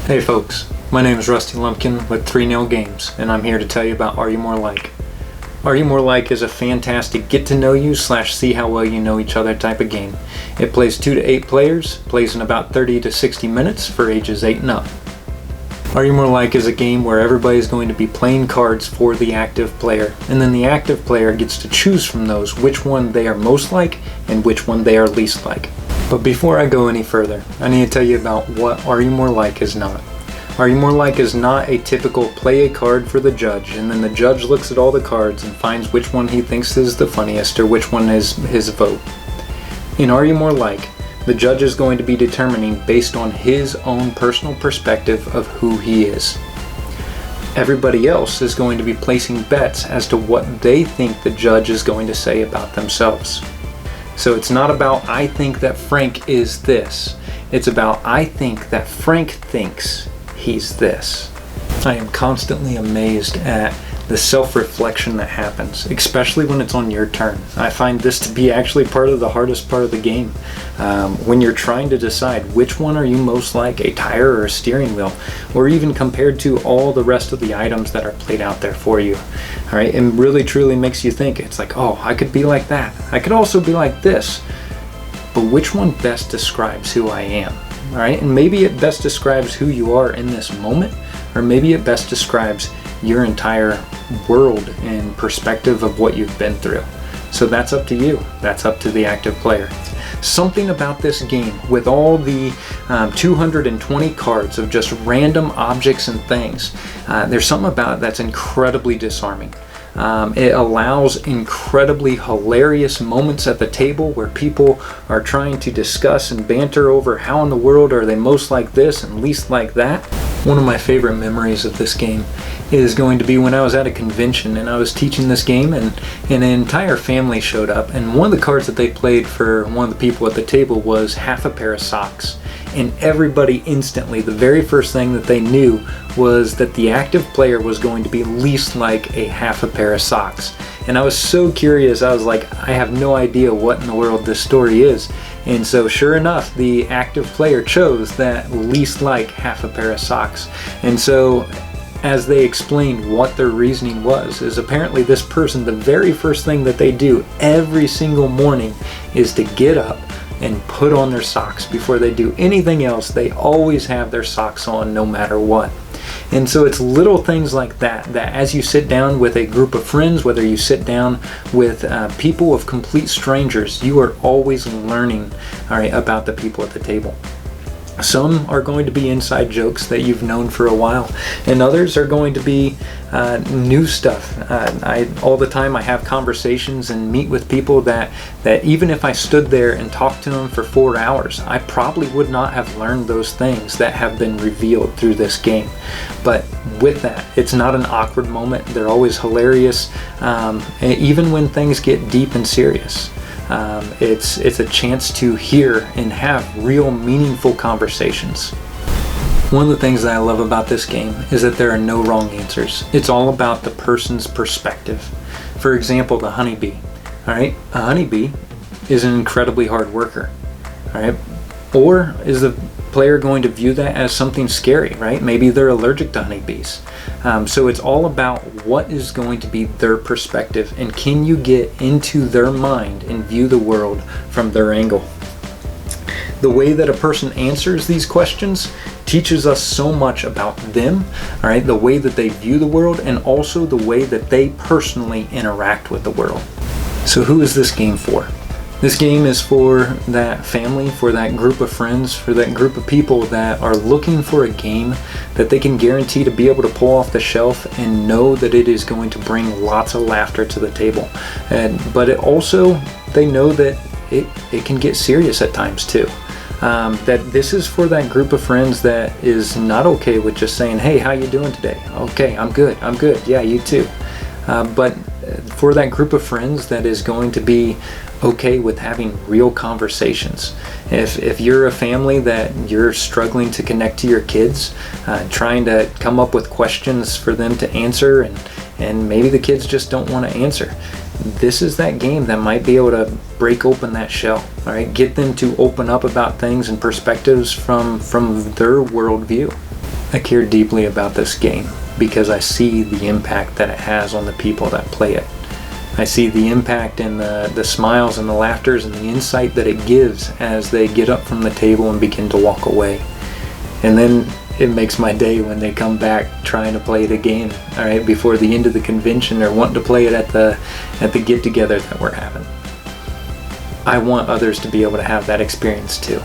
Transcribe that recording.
Hey folks, my name is Rusty Lumpkin with 3-Nail Games, and I'm here to tell you about Are You More Like? Are You More Like is a fantastic get to know you / see how well you know each other type of game. It plays 2 to 8 players, plays in about 30 to 60 minutes for ages 8 and up. Are You More Like is a game where everybody is going to be playing cards for the active player, and then the active player gets to choose from those which one they are most like and which one they are least like. But before I go any further, I need to tell you about what Are You More Like is not. Are You More Like is not a typical play a card for the judge, and then the judge looks at all the cards and finds which one he thinks is the funniest or which one is his vote. In Are You More Like, the judge is going to be determining based on his own personal perspective of who he is. Everybody else is going to be placing bets as to what they think the judge is going to say about themselves. So it's not about I think that Frank is this. It's about I think that Frank thinks he's this. I am constantly amazed at the self-reflection that happens, especially when it's on your turn. I find this to be actually part of the hardest part of the game. When you're trying to decide which one are you most like, a tire or a steering wheel, or even compared to all the rest of the items that are played out there for you. All right, it really truly makes you think. It's like, oh, I could be like that. I could also be like this. But which one best describes who I am? All right, and maybe it best describes who you are in this moment, or maybe it best describes your entire world and perspective of what you've been through. So that's up to you. That's up to the active player. Something about this game, with all the 220 cards of just random objects and things, there's something about it that's incredibly disarming. It allows incredibly hilarious moments at the table where people are trying to discuss and banter over how in the world are they most like this and least like that. One of my favorite memories of this game is going to be when I was at a convention and I was teaching this game, and an entire family showed up, and one of the cards that they played for one of the people at the table was half a pair of socks. And everybody instantly, the very first thing that they knew was that the active player was going to be least like a half a pair of socks. And I was so curious, I was like, I have no idea what in the world this story is. And so sure enough, the active player chose that least like half a pair of socks. And so as they explained what their reasoning was, is apparently this person, the very first thing that they do every single morning is to get up and put on their socks. Before they do anything else, they always have their socks on no matter what. And so it's little things like that, that as you sit down with a group of friends, whether you sit down with people of complete strangers, you are always learning, all right, about the people at the table. Some are going to be inside jokes that you've known for a while, and others are going to be new stuff. All the time I have conversations and meet with people that even if I stood there and talked to them for 4 hours, I probably would not have learned those things that have been revealed through this game. But with that, it's not an awkward moment. They're always hilarious, even when things get deep and serious. It's a chance to hear and have real meaningful conversations. One of the things that I love about this game is that there are no wrong answers. It's all about the person's perspective. For example, the honeybee. All right, a honeybee is an incredibly hard worker. All right, or is the player going to view that as something scary, right? Maybe they're allergic to honeybees. So it's all about what is going to be their perspective, and can you get into their mind and view the world from their angle. The way that a person answers these questions teaches us so much about them, all right? The way that they view the world, and also the way that they personally interact with the world. So who is this game for? This game is for that family, for that group of friends, for that group of people that are looking for a game that they can guarantee to be able to pull off the shelf and know that it is going to bring lots of laughter to the table. But it also, they know that it can get serious at times too. That this is for that group of friends that is not okay with just saying, hey, how you doing today? Okay, I'm good, yeah, you too. But for that group of friends that is going to be okay with having real conversations. If you're a family that you're struggling to connect to your kids, trying to come up with questions for them to answer, and maybe the kids just don't want to answer, this is that game that might be able to break open that shell, all right? Get them to open up about things and perspectives from their worldview. I care deeply about this game because I see the impact that it has on the people that play it. I see the impact in the smiles and the laughters and the insight that it gives as they get up from the table and begin to walk away. And then it makes my day when they come back trying to play the game, all right, before the end of the convention, or wanting to play it at the get-together that we're having. I want others to be able to have that experience too.